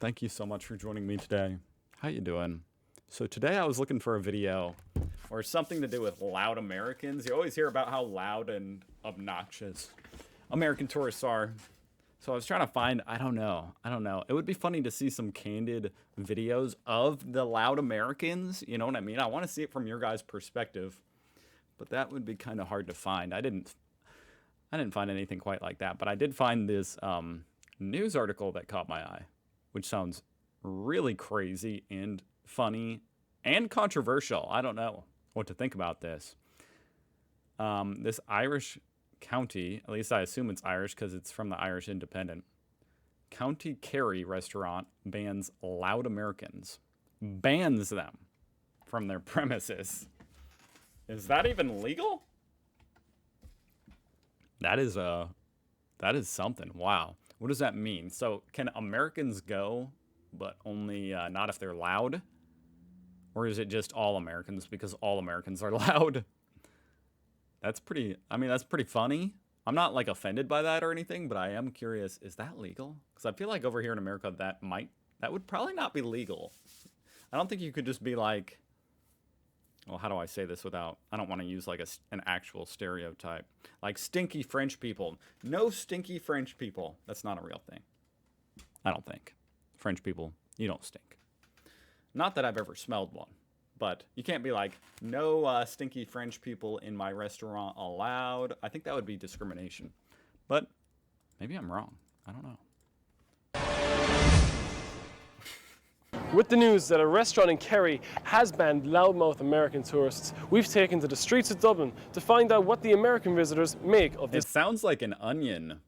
Thank you so much for joining me today. How you doing? So today I was looking for a video or something to do with loud Americans. You always hear about how loud and obnoxious American tourists are. So I was trying to find, I don't know. It would be funny to see some candid videos of the loud Americans. You know what I mean? I want to see it from your guys' perspective, but that would be kind of hard to find. I didn't find anything quite like that, but I did find this news article that caught my eye, which sounds really crazy and funny and controversial. I don't know what to think about this. This Irish county, at least I assume it's Irish because it's from the Irish Independent, County Kerry restaurant bans loud Americans. Bans them from their premises. Is that even legal? That is something. Wow. What does that mean? So can Americans go, but only not if they're loud? Or is it just all Americans because all Americans are loud? That's pretty funny. I'm not like offended by that or anything, but I am curious, is that legal? Because I feel like over here in America, that would probably not be legal. I don't think you could just be like, well, how do I say this without, I don't want to use like an actual stereotype. Like stinky French people. No stinky French people. That's not a real thing. I don't think. French people, you don't stink. Not that I've ever smelled one. But you can't be like, no stinky French people in my restaurant allowed. I think that would be discrimination. But maybe I'm wrong. I don't know. With the news that a restaurant in Kerry has banned loudmouth American tourists, we've taken to the streets of Dublin to find out what the American visitors make of this. It sounds like an Onion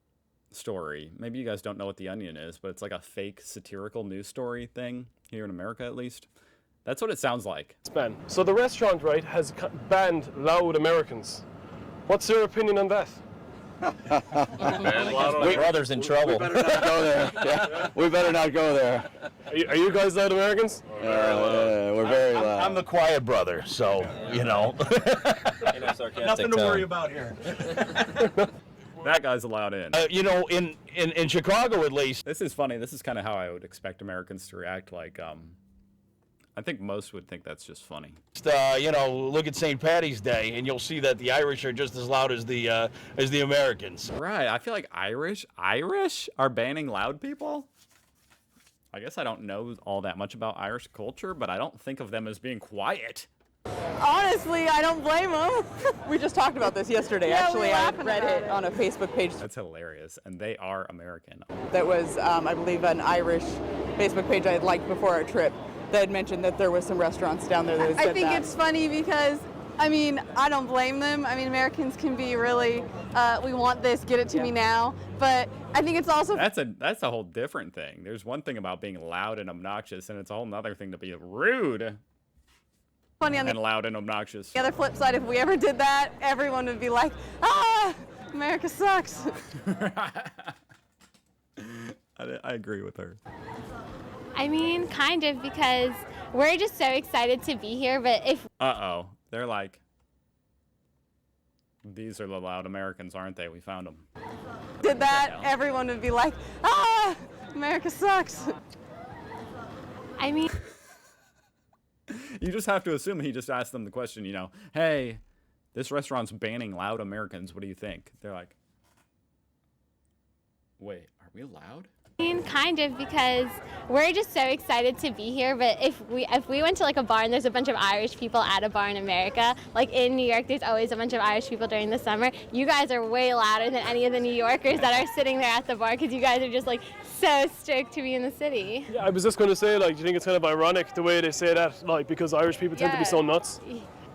story. Maybe you guys don't know what the Onion is, but it's like a fake satirical news story thing here in America, at least. That's what it sounds like. It's banned. So the restaurant, right, has banned loud Americans. What's your opinion on that? My brother's in trouble. We better not go there. Yeah. We better not go there. Are you guys loud Americans? We're very loud. I'm the quiet brother, so, you know. Nothing to worry about here. That guy's allowed in. You know, in Chicago at least. This is funny. This is kind of how I would expect Americans to react. Like, I think most would think that's just funny. You know, look at St. Paddy's Day, and you'll see that the Irish are just as loud as the Americans. Right. I feel like Irish are banning loud people. I guess I don't know all that much about Irish culture, but I don't think of them as being quiet. Honestly, I don't blame them. We just talked about this yesterday, actually. I read it on a Facebook page. That's hilarious, and they are American. That was, I believe, an Irish Facebook page I had liked before our trip. They had mentioned that there was some restaurants down there that said I think it's funny because, I mean, I don't blame them. I mean, Americans can be really, we want this, get it to me now. But I think it's also... That's a whole different thing. There's one thing about being loud and obnoxious, and it's a whole other thing to be rude funny on and loud and obnoxious. The other flip side, if we ever did that, everyone would be like, America sucks. I agree with her. I mean, kind of, because we're just so excited to be here, but if... Uh-oh. They're like, these are the loud Americans, aren't they? We found them. Did that, everyone would be like, America sucks. I mean... You just have to assume he just asked them the question, you know, hey, this restaurant's banning loud Americans. What do you think? They're like, wait, are we loud? I mean, kind of, because we're just so excited to be here, but if we went to like a bar and there's a bunch of Irish people at a bar in America, like in New York there's always a bunch of Irish people during the summer, you guys are way louder than any of the New Yorkers that are sitting there at the bar because you guys are just like so stoked to be in the city. Yeah, I was just going to say, like, do you think it's kind of ironic the way they say that, like, because Irish people tend to be so nuts?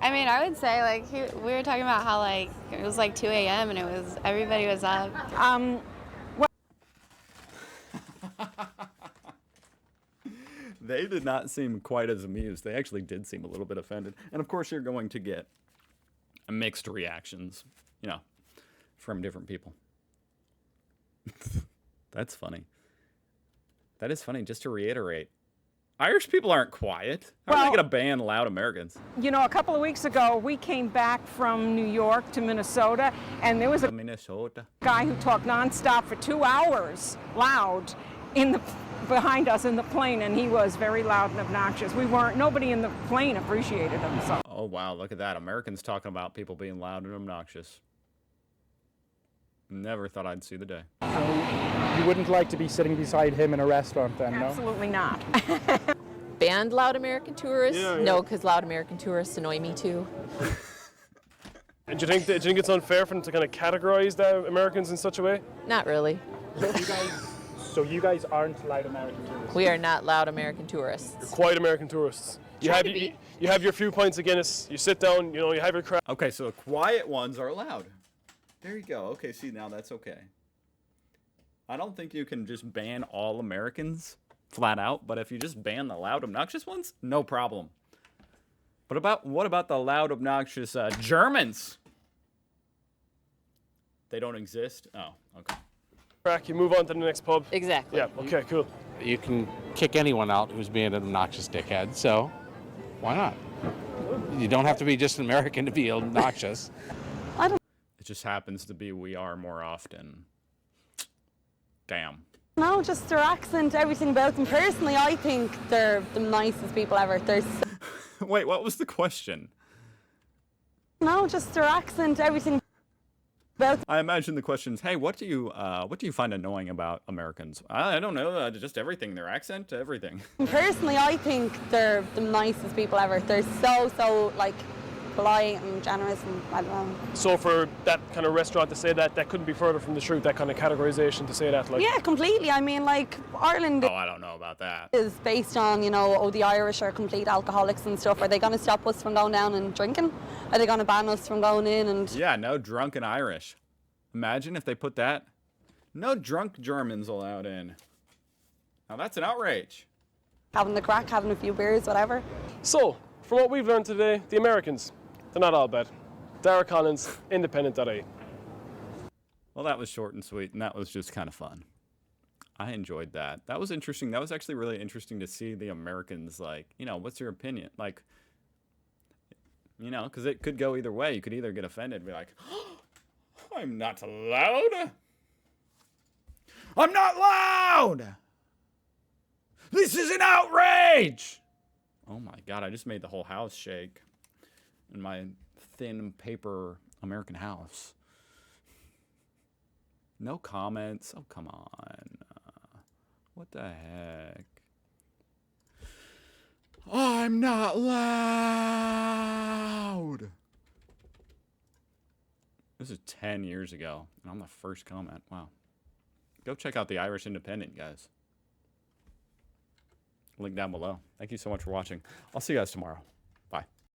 I mean, I would say, like, we were talking about how, like, it was like 2 a.m. and everybody was up. They did not seem quite as amused. They actually did seem a little bit offended. And of course you're going to get mixed reactions, you know, from different people. That's funny. That is funny. Just to reiterate, Irish people aren't quiet. How are they going to ban loud Americans? You know, a couple of weeks ago, we came back from New York to Minnesota, and there was a guy who talked nonstop for 2 hours, loud, in the behind us in the plane, and he was very loud and obnoxious. Nobody in the plane appreciated him. So. Oh, wow, look at that. Americans talking about people being loud and obnoxious. Never thought I'd see the day. So you wouldn't like to be sitting beside him in a restaurant then, no? Absolutely not. Banned loud American tourists? Yeah, yeah. No, because loud American tourists annoy me too. And do you think it's unfair for them to kind of categorize the Americans in such a way? Not really. So you guys aren't loud American tourists? We are not loud American tourists. You're quiet American tourists. You have your few pints of Guinness, you sit down, you know, you have your crap. Okay, so the quiet ones are allowed. There you go. Okay, see, now that's okay. I don't think you can just ban all Americans flat out, but if you just ban the loud, obnoxious ones, no problem. But what about the loud, obnoxious Germans? They don't exist? Oh, okay. Crack, you move on to the next pub. Exactly. Yeah, okay, cool. You can kick anyone out who's being an obnoxious dickhead, so why not? You don't have to be just an American to be obnoxious. It just happens to be we are more often. Damn. No, just their accent, everything about them. Personally, I think they're the nicest people ever. They're so... Wait, what was the question? No, just their accent, everything about them. I imagine the question is, hey, what do you find annoying about Americans? I don't know, just everything, their accent, everything. Personally, I think they're the nicest people ever. They're so like polite and generous, and I don't know. So for that kind of restaurant to say that couldn't be further from the truth, that kind of categorization to say that, like. Yeah, completely. I mean, like, Ireland Oh, I don't know about that. is based on, you know, oh, the Irish are complete alcoholics and stuff. Are they going to stop us from going down and drinking? Are they going to ban us from going in and... Yeah, no drunken Irish. Imagine if they put that. No drunk Germans allowed in. Now that's an outrage. having the crack, having a few beers, whatever. So, from what we've learned today, the Americans, they're not all bad. Dara Collins, independent.ie. Well, that was short and sweet, and that was just kind of fun. I enjoyed that. That was interesting. That was actually really interesting to see the Americans, like, you know, what's your opinion? Like, you know, because it could go either way. You could either get offended and be like, oh, I'm not loud. I'm not loud. This is an outrage. Oh my God, I just made the whole house shake in my thin paper American house. No comments. Oh, come on. What the heck? I'm not loud. This is 10 years ago, and I'm the first comment. Wow. Go check out the Irish Independent, guys. Link down below. Thank you so much for watching. I'll see you guys tomorrow. Bye.